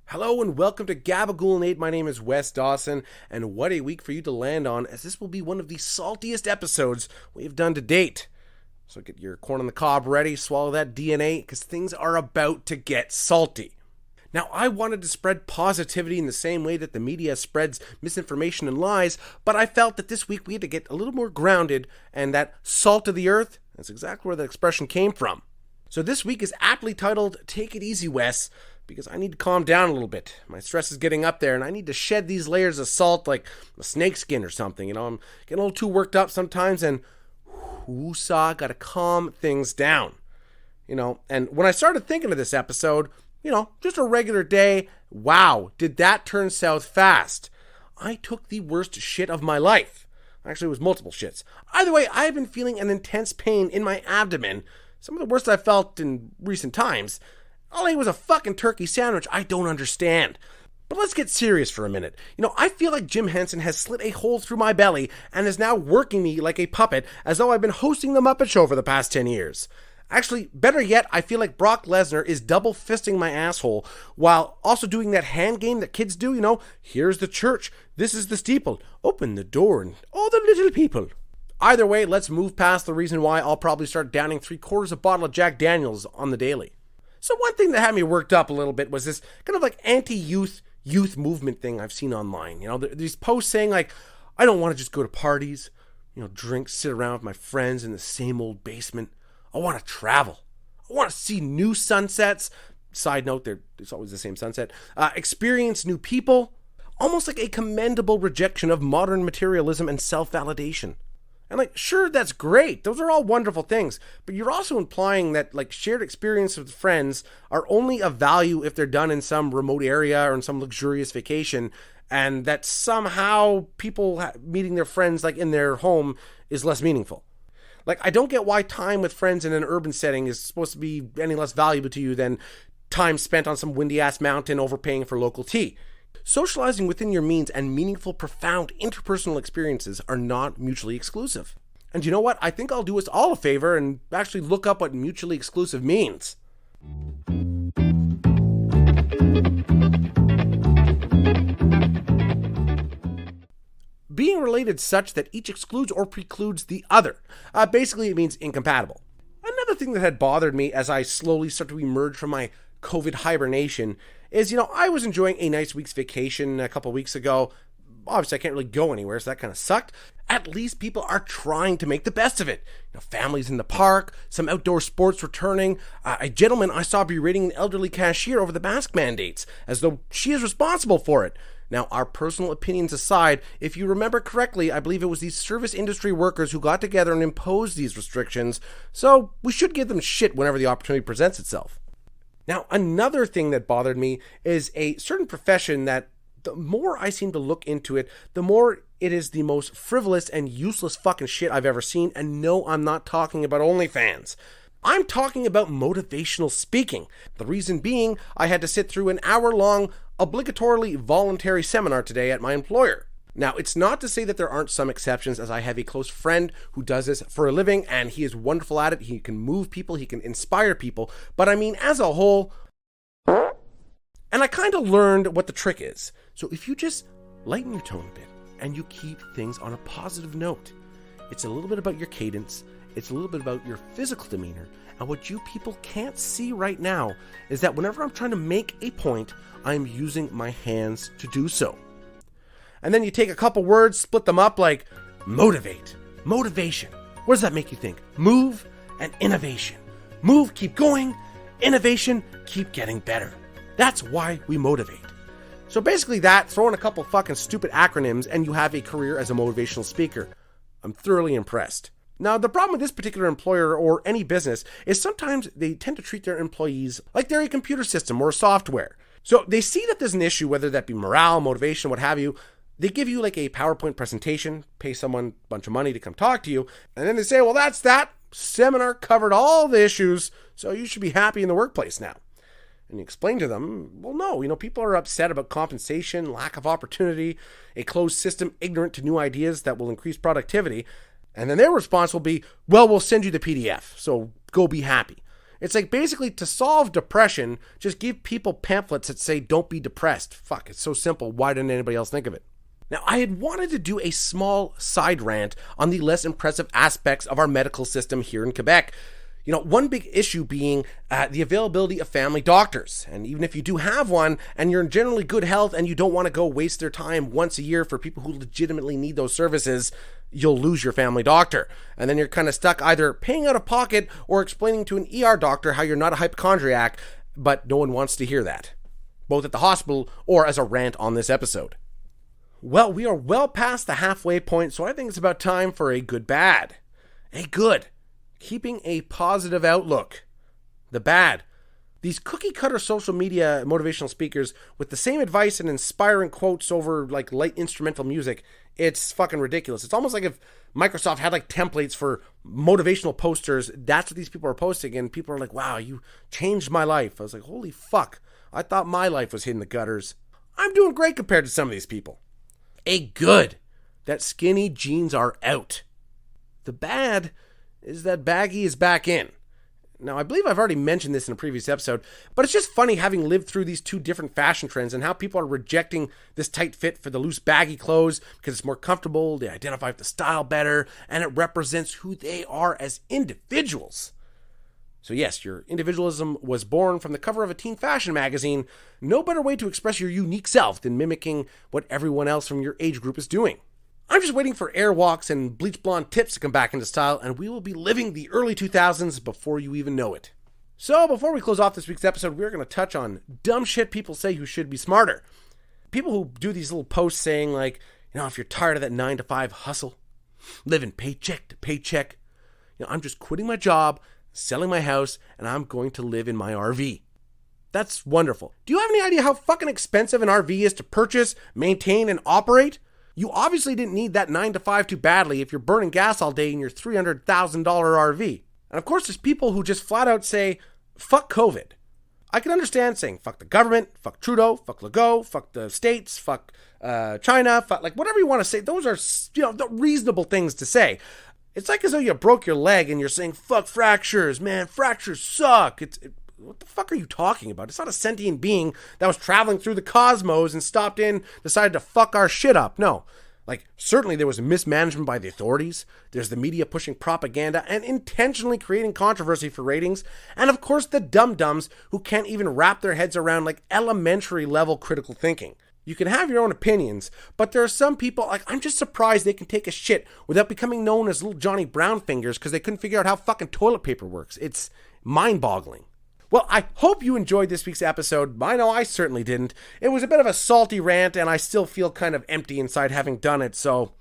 Hello and welcome to Gabagool and Aid. My name is Wes Dawson, and what a week for you to land on, as this will be one of the saltiest episodes we have done to date. So get your corn on the cob ready, swallow that DNA, because things are about to get salty. Now, I wanted to spread positivity in the same way that the media spreads misinformation and lies, but I felt that this week we had to get a little more grounded, and that salt of the earth, that's exactly where the expression came from. So this week is aptly titled, Take It Easy, Wes, because I need to calm down a little bit. My stress is getting up there, and I need to shed these layers of salt like a snake skin or something. I'm getting a little too worked up sometimes, and woosah, gotta calm things down. And when I started thinking of this episode, just a regular day, wow, did that turn south fast. I took the worst shit of my life. Actually, it was multiple shits. Either way, I have been feeling an intense pain in my abdomen, some of the worst I've felt in recent times. All I ate was a fucking turkey sandwich I don't understand. But let's get serious for a minute. I feel like Jim Henson has slit a hole through my belly and is now working me like a puppet as though I've been hosting the Muppet Show for the past 10 years. Actually, better yet, I feel like Brock Lesnar is double fisting my asshole while also doing that hand game that kids do, here's the church, this is the steeple, open the door and all the little people. Either way, let's move past the reason why I'll probably start downing 3/4 a bottle of Jack Daniels on the daily. So one thing that had me worked up a little bit was this kind of like anti-youth movement thing I've seen online. These posts saying like, I don't want to just go to parties, drink, sit around with my friends in the same old basement. I want to travel. I want to see new sunsets. Side note, it's always the same sunset. Experience new people. Almost like a commendable rejection of modern materialism and self-validation. And sure, that's great. Those are all wonderful things. But you're also implying that shared experience with friends are only of value if they're done in some remote area or in some luxurious vacation. And that somehow people meeting their friends in their home is less meaningful. I don't get why time with friends in an urban setting is supposed to be any less valuable to you than time spent on some windy-ass mountain overpaying for local tea. Socializing within your means and meaningful, profound interpersonal experiences are not mutually exclusive. And you know what? I think I'll do us all a favor and actually look up what mutually exclusive means. Being related such that each excludes or precludes the other. Basically, it means incompatible. Another thing that had bothered me as I slowly start to emerge from my COVID hibernation is, I was enjoying a nice week's vacation a couple weeks ago. Obviously, I can't really go anywhere, so that kind of sucked. At least people are trying to make the best of it. Families in the park, some outdoor sports returning. A gentleman I saw berating an elderly cashier over the mask mandates, as though she is responsible for it. Now, our personal opinions aside, if you remember correctly, I believe it was these service industry workers who got together and imposed these restrictions, so we should give them shit whenever the opportunity presents itself. Now, another thing that bothered me is a certain profession that the more I seem to look into it, the more it is the most frivolous and useless fucking shit I've ever seen, and no, I'm not talking about OnlyFans. I'm talking about motivational speaking. The reason being, I had to sit through an hour-long, obligatorily voluntary seminar today at my employer. Now, it's not to say that there aren't some exceptions, as I have a close friend who does this for a living, and he is wonderful at it. He can move people, he can inspire people, but I mean, as a whole, and I kind of learned what the trick is. So if you just lighten your tone a bit, and you keep things on a positive note, it's a little bit about your cadence, it's a little bit about your physical demeanor, and what you people can't see right now is that whenever I'm trying to make a point, I'm using my hands to do so. And then you take a couple words, split them up like motivate, motivation. What does that make you think? Move and innovation. Move, keep going. Innovation, keep getting better. That's why we motivate. So basically that, throw in a couple fucking stupid acronyms and you have a career as a motivational speaker. I'm thoroughly impressed. Now, the problem with this particular employer or any business is sometimes they tend to treat their employees like they're a computer system or a software. So they see that there's an issue, whether that be morale, motivation, what have you. They give you a PowerPoint presentation, pay someone a bunch of money to come talk to you, and then they say, well, that's that. Seminar covered all the issues, so you should be happy in the workplace now. And you explain to them, well, no, people are upset about compensation, lack of opportunity, a closed system, ignorant to new ideas that will increase productivity. And then their response will be, well, we'll send you the PDF, so go be happy. It's like basically to solve depression, just give people pamphlets that say don't be depressed. Fuck, it's so simple. Why didn't anybody else think of it? Now, I had wanted to do a small side rant on the less impressive aspects of our medical system here in Quebec. One big issue being the availability of family doctors. And even if you do have one and you're in generally good health and you don't want to go waste their time once a year for people who legitimately need those services, you'll lose your family doctor. And then you're kind of stuck either paying out of pocket or explaining to an ER doctor how you're not a hypochondriac, but no one wants to hear that, both at the hospital or as a rant on this episode. Well, we are well past the halfway point, so I think it's about time for a good bad. A good. Keeping a positive outlook. The bad. These cookie-cutter social media motivational speakers with the same advice and inspiring quotes over like light instrumental music, it's fucking ridiculous. It's almost like if Microsoft had like templates for motivational posters. That's what these people are posting, and people are like, wow, you changed my life. I was like, holy fuck. I thought my life was in the gutters. I'm doing great compared to some of these people. A good. That skinny jeans are out. The bad is that baggy is back in. Now, I believe I've already mentioned this in a previous episode, but it's just funny having lived through these two different fashion trends and how people are rejecting this tight fit for the loose baggy clothes because it's more comfortable, they identify with the style better, and it represents who they are as individuals. So yes, your individualism was born from the cover of a teen fashion magazine. No better way to express your unique self than mimicking what everyone else from your age group is doing. I'm just waiting for airwalks and bleach blonde tips to come back into style, and we will be living the early 2000s before you even know it. So before we close off this week's episode, we're going to touch on dumb shit people say who should be smarter. People who do these little posts saying like, if you're tired of that 9-to-5 hustle, living paycheck to paycheck, I'm just quitting my job, selling my house, and I'm going to live in my RV. That's wonderful. Do you have any idea how fucking expensive an RV is to purchase, maintain, and operate? You obviously didn't need that 9-to-5 too badly if you're burning gas all day in your $300,000 RV. And of course, there's people who just flat out say, fuck COVID. I can understand saying fuck the government, fuck Trudeau, fuck Legault, fuck the states, fuck China, fuck like whatever you want to say. Those are, the reasonable things to say. It's like as though you broke your leg and you're saying, fuck fractures, man, fractures suck. What the fuck are you talking about? It's not a sentient being that was traveling through the cosmos and stopped in, decided to fuck our shit up. No. Certainly there was mismanagement by the authorities. There's the media pushing propaganda and intentionally creating controversy for ratings. And of course the dum-dums who can't even wrap their heads around elementary level critical thinking. You can have your own opinions, but there are some people, I'm just surprised they can take a shit without becoming known as little Johnny Brown fingers because they couldn't figure out how fucking toilet paper works. It's mind-boggling. Well, I hope you enjoyed this week's episode. I know I certainly didn't. It was a bit of a salty rant, and I still feel kind of empty inside having done it, so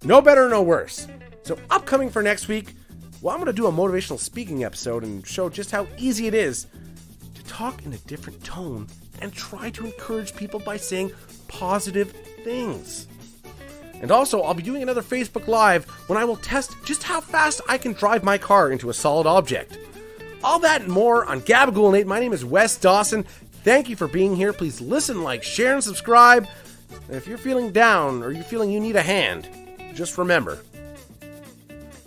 no better, no worse. So upcoming for next week, I'm going to do a motivational speaking episode and show just how easy it is to talk in a different tone and try to encourage people by saying positive things. And also, I'll be doing another Facebook Live when I will test just how fast I can drive my car into a solid object. All that and more on Gabagool and 8. My name is Wes Dawson. Thank you for being here. Please listen, share, and subscribe. And if you're feeling down or you're feeling you need a hand, just remember,